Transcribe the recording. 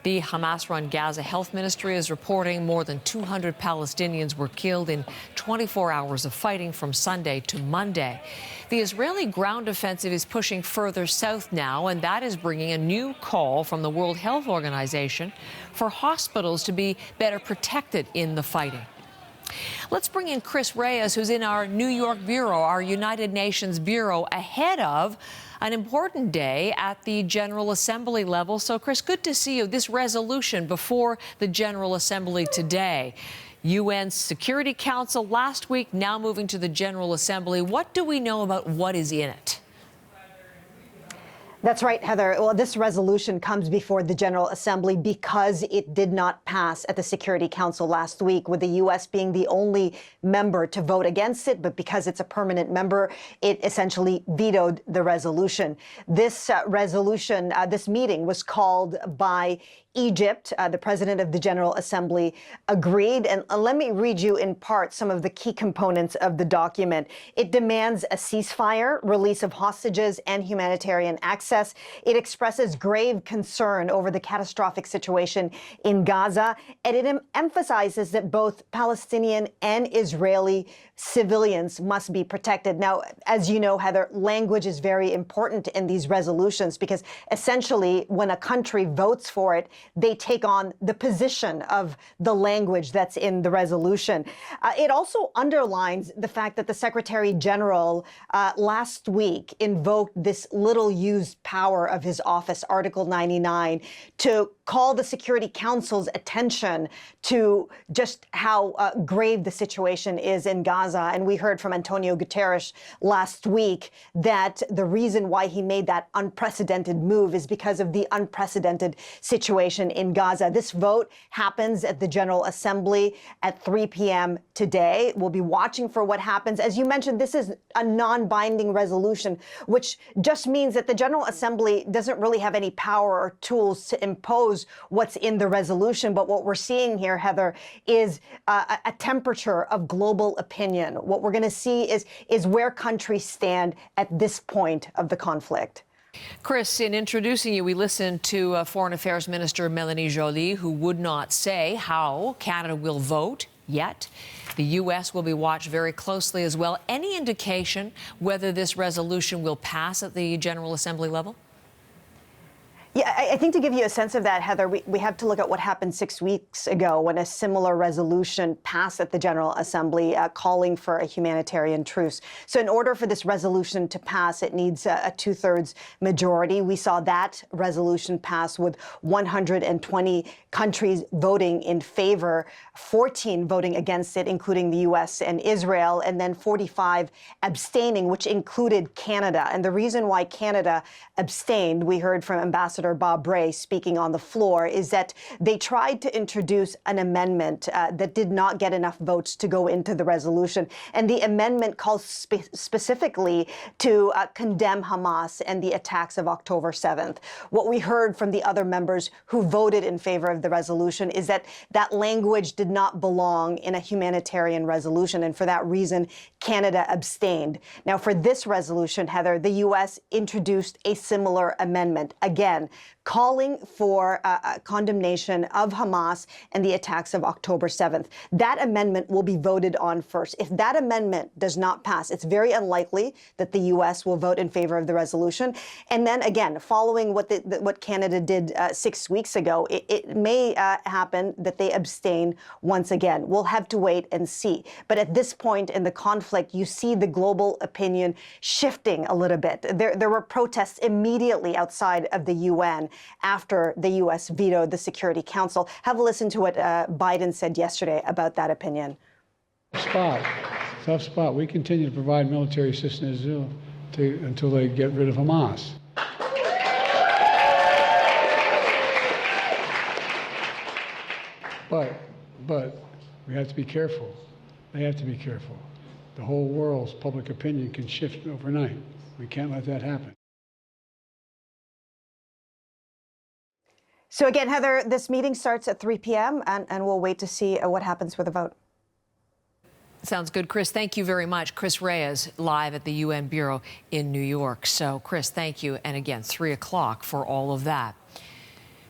The Hamas-run Gaza Health Ministry is reporting more than 200 Palestinians were killed in 24 hours of fighting from Sunday to Monday. The Israeli ground offensive is pushing further south now, and that is bringing a new call from the World Health Organization for hospitals to be better protected in the fighting. Let's bring in Chris Reyes, who's in our New York bureau, our United Nations bureau, ahead of an important day at the General Assembly level. So, Chris, good to see you. This resolution before the General Assembly today. UN Security Council last week, now moving to the General Assembly. What do we know about what is in it? That's right, Heather. Well, this resolution comes before the General Assembly because it did not pass at the Security Council last week, with the U.S. being the only member to vote against it. But because it's a permanent member, it essentially vetoed the resolution. This resolution, this meeting was called by Egypt. The president of the General Assembly agreed. And let me read you in part some of the key components of the document. It demands a ceasefire, release of hostages, and humanitarian access. It expresses grave concern over the catastrophic situation in Gaza. And it emphasizes that both Palestinian and Israeli civilians must be protected. Now, as you know, Heather, language is very important in these resolutions because essentially when a country votes for it, they take on the position of the language that's in the resolution. It also underlines the fact that the Secretary General last week invoked this little used power of his office, Article 99, to call the Security Council's attention to just how grave the situation is in Gaza. And we heard from Antonio Guterres last week that the reason why he made that unprecedented move is because of the unprecedented situation in Gaza. This vote happens at the General Assembly at 3 p.m. today. We'll be watching for what happens. As you mentioned, this is a non-binding resolution, which just means that the General Assembly doesn't really have any power or tools to impose what's in the resolution. But what we're seeing here, Heather, is a temperature of global opinion. What we're going to see is where countries stand at this point of the conflict. Chris, in introducing you, we listened to Foreign Affairs Minister Mélanie Joly, who would not say how Canada will vote yet. The U.S. will be watched very closely as well. Any indication whether this resolution will pass at the General Assembly level? Yeah, I think to give you a sense of that, Heather, we have to look at what happened 6 weeks ago when a similar resolution passed at the General Assembly calling for a humanitarian truce. So in order for this resolution to pass, it needs a two-thirds majority. We saw that resolution pass with 120 countries voting in favor, 14 voting against it, including the U.S. and Israel, and then 45 abstaining, which included Canada. And the reason why Canada abstained, we heard from Ambassador Bob Ray speaking on the floor, is that they tried to introduce an amendment that did not get enough votes to go into the resolution. And the amendment calls specifically to condemn Hamas and the attacks of October 7th. What we heard from the other members who voted in favor of the resolution is that that language did not belong in a humanitarian resolution. And for that reason, Canada abstained. Now, for this resolution, Heather, the U.S. introduced a similar amendment, again, calling for condemnation of Hamas and the attacks of October 7th. That amendment will be voted on first. If that amendment does not pass, it's very unlikely that the U.S. will vote in favor of the resolution. And then again, following what Canada did 6 weeks ago, it may happen that they abstain once again. We'll have to wait and see. But at this point in the conflict, you see the global opinion shifting a little bit. There were protests immediately outside of the UN after the U.S. vetoed the Security Council. Have a listen to what Biden said yesterday about that opinion. Tough spot. We continue to provide military assistance until they get rid of Hamas. But we have to be careful. They have to be careful. The whole world's public opinion can shift overnight. We can't let that happen. So again, Heather, this meeting starts at 3 p.m. and we'll wait to see what happens with the vote. Sounds good, Chris. Thank you very much. Chris Reyes, live at the UN Bureau in New York. So, Chris, thank you. And again, 3 o'clock for all of that.